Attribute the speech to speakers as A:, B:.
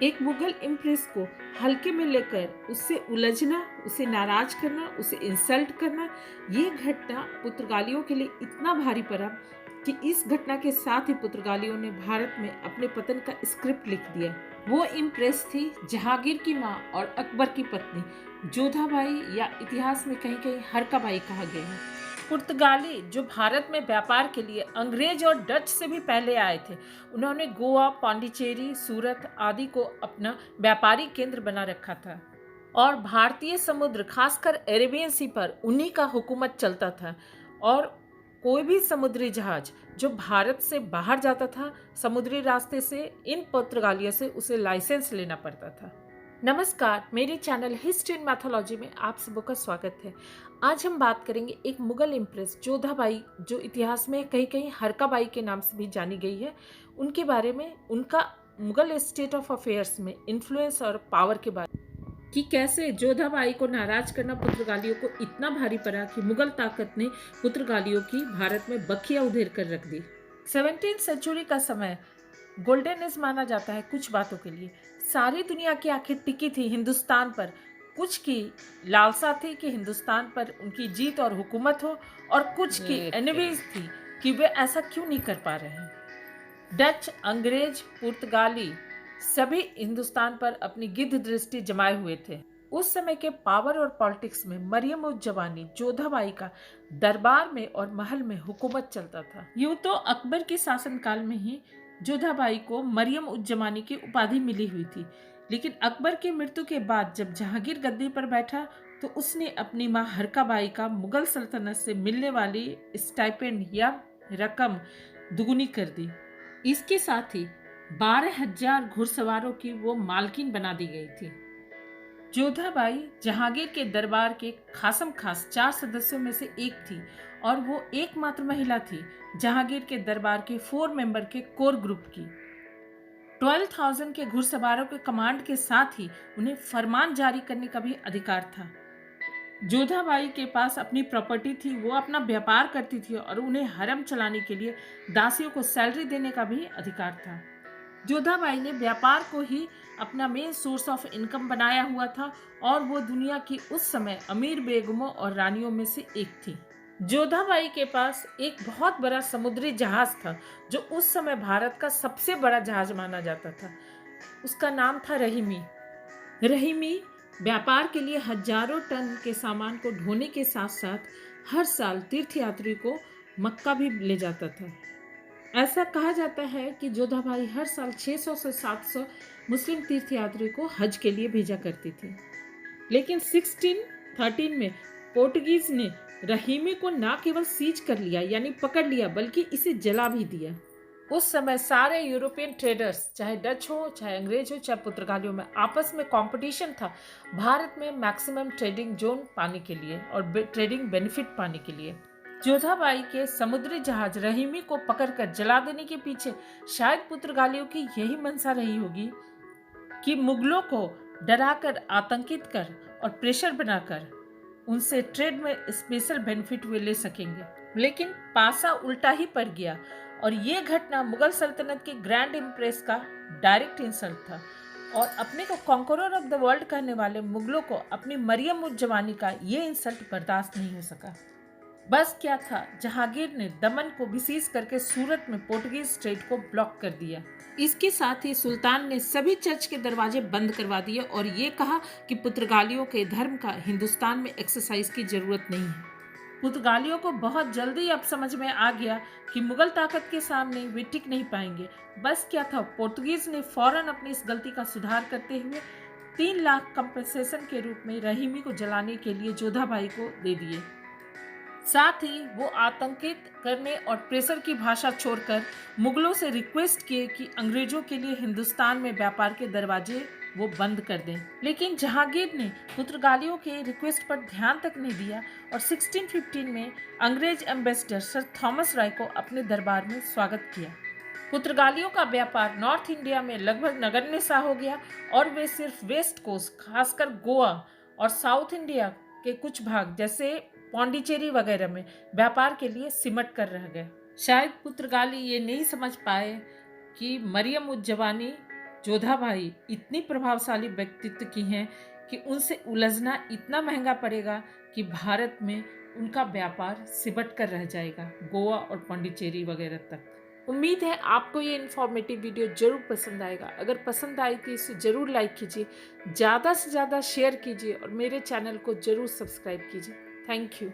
A: एक मुगल इम्प्रेस को हल्के में लेकर उससे उलझना, उसे नाराज करना, उसे इंसल्ट करना, ये घटना पुर्तगालियों के लिए इतना भारी पड़ा कि इस घटना के साथ ही पुर्तगालियों ने भारत में अपने पतन का स्क्रिप्ट लिख दिया। वो इम्प्रेस थी जहांगीर की माँ और अकबर की पत्नी जोधाबाई, या इतिहास में कहीं कहीं हरकाबाई कहा गया है। पुर्तगाली जो भारत में व्यापार के लिए अंग्रेज और डच से भी पहले आए थे, उन्होंने गोवा, पांडिचेरी, सूरत आदि को अपना व्यापारी केंद्र बना रखा था और भारतीय समुद्र, खासकर अरेबियन सी पर उन्हीं का हुकूमत चलता था। और कोई भी समुद्री जहाज जो भारत से बाहर जाता था समुद्री रास्ते से, इन पुर्तगालियों से उसे लाइसेंस लेना पड़ता था। नमस्कार, मेरे चैनल हिस्ट्री एंड मैथोलॉजी में आप सबों का स्वागत है। आज हम बात करेंगे एक मुगल इम्प्रेस जोधाबाई, जो इतिहास में कहीं कहीं हरकाबाई के नाम से भी जानी गई है, उनके बारे में, उनका मुगल स्टेट ऑफ अफेयर्स में इन्फ्लुएंस और पावर के बारे में, कि कैसे जोधाबाई को नाराज करना पुर्तगालियों को इतना भारी पड़ा कि मुगल ताकत ने पुर्तगालियों की भारत में बखिया उधेड़ कर रख दी। 17वीं सेंचुरी का समय गोल्डन एज माना जाता है कुछ बातों के लिए। सारी दुनिया की आंखें टिकी थी हिंदुस्तान पर, कुछ की लालसा थी कि हिंदुस्तान पर उनकी जीत और हुकूमत हो, और कुछ की एनवीज थी कि वे ऐसा क्यों नहीं कर पा रहे हैं। डच, अंग्रेज, पुर्तगाली सभी हिंदुस्तान पर अपनी गिद्ध दृष्टि जमाए हुए थे। उस समय के पावर और पॉलिटिक्स में मरियम उज जवानी जोधाबाई का दरबार में और महल में हुकूमत चलता था। यूं तो अकबर के शासनकाल में ही जोधाबाई को मरियम उज जमानी की उपाधि मिली हुई थी, लेकिन अकबर की मृत्यु के बाद जब जहांगीर गद्दी पर बैठा तो उसने अपनी मां हरकाबाई का मुगल सल्तनत से मिलने वाली स्टाइपेंड या रकम दुगुनी कर दी। इसके साथ ही 12,000 घुड़सवारों की वो मालकिन बना दी गई थी। जोधाबाई जहांगीर के दरबार के खासम खास 4 सदस्यों में से एक थी और वो एकमात्र महिला थी जहांगीर के दरबार के 4 मेंबर के कोर ग्रुप की। 12,000 के घुड़सवारों के कमांड के साथ ही उन्हें फरमान जारी करने का भी अधिकार था। जोधाबाई के पास अपनी प्रॉपर्टी थी, वो अपना व्यापार करती थी और उन्हें हरम चलाने के लिए दासियों को सैलरी देने का भी अधिकार था। जोधाबाई ने व्यापार को ही अपना मेन सोर्स ऑफ इनकम बनाया हुआ था और वो दुनिया की उस समय अमीर बेगमों और रानियों में से एक थी। जोधाबाई के पास एक बहुत बड़ा समुद्री जहाज था जो उस समय भारत का सबसे बड़ा जहाज माना जाता था। उसका नाम था रहीमी। रहीमी व्यापार के लिए हजारों टन के सामान को ढोने के साथ साथ हर साल तीर्थयात्री को मक्का भी ले जाता था। ऐसा कहा जाता है कि जोधाबाई हर साल 600 से 700 मुस्लिम तीर्थयात्री को हज के लिए भेजा करती थी। लेकिन 1613 में पोर्टुगीज ने रहीमी को न केवल सीज कर लिया यानी पकड़ लिया, बल्कि इसे जला भी दिया। उस समय सारे यूरोपियन ट्रेडर्स, चाहे डच हो, चाहे अंग्रेज हो, चाहे पुर्तगालियों में आपस में कंपटीशन था भारत में मैक्सिमम ट्रेडिंग जोन पाने के लिए और ट्रेडिंग बेनिफिट पाने के लिए। जोधाबाई के समुद्री जहाज रहीमी को पकड़कर जला देने के पीछे शायद पुर्तगालियों की यही मंशा रही होगी कि मुगलों को डराकर, आतंकित कर और प्रेशर बनाकर उनसे ट्रेड में स्पेशल बेनिफिट वे ले सकेंगे। लेकिन पासा उल्टा ही पड़ गया और ये घटना मुगल सल्तनत के ग्रैंड इम्प्रेस का डायरेक्ट इंसल्ट था और अपने को कॉन्करर ऑफ द वर्ल्ड कहने वाले मुगलों को अपनी मरियम उज जवानी का ये इंसल्ट बर्दाश्त नहीं हो सका। बस क्या था, जहांगीर ने दमन को बिसीज करके सूरत में पोर्टुगीज स्ट्रेट को ब्लॉक कर दिया। इसके साथ ही सुल्तान ने सभी चर्च के दरवाजे बंद करवा दिए और ये कहा कि पुर्तगालियों के धर्म का हिंदुस्तान में एक्सरसाइज की जरूरत नहीं है। पुर्तगालियों को बहुत जल्दी अब समझ में आ गया कि मुगल ताकत के सामने वे टिक नहीं पाएंगे। बस क्या था, पोर्तुगीज ने फौरन अपनी इस गलती का सुधार करते हुए 3 लाख कंपनसेशन के रूप में रहीमी को जलाने के लिए जोधाबाई को दे दिए। साथ ही वो आतंकित करने और प्रेशर की भाषा छोड़कर मुगलों से रिक्वेस्ट किए कि अंग्रेजों के लिए हिंदुस्तान में व्यापार के दरवाजे वो बंद कर दें। लेकिन जहांगीर ने पुर्तगालियों के रिक्वेस्ट पर ध्यान तक नहीं दिया और 1615 में अंग्रेज एम्बेसडर सर थॉमस राय को अपने दरबार में स्वागत किया। पुर्तगालियों का व्यापार नॉर्थ इंडिया में लगभग नगण्य सा हो गया और वे सिर्फ वेस्ट कोस्ट, खासकर गोवा और साउथ इंडिया के कुछ भाग जैसे पांडिचेरी वगैरह में व्यापार के लिए सिमट कर रह गए। शायद पुर्तगाली ये नहीं समझ पाए कि मरियम उज जवानी जोधाबाई इतनी प्रभावशाली व्यक्तित्व की हैं कि उनसे उलझना इतना महंगा पड़ेगा कि भारत में उनका व्यापार सिमट कर रह जाएगा, गोवा और पांडिचेरी वगैरह तक। उम्मीद है आपको ये इन्फॉर्मेटिव वीडियो ज़रूर पसंद आएगा। अगर पसंद आई तो इसे ज़रूर लाइक कीजिए, ज़्यादा से ज़्यादा शेयर कीजिए और मेरे चैनल को ज़रूर सब्सक्राइब कीजिए। Thank you.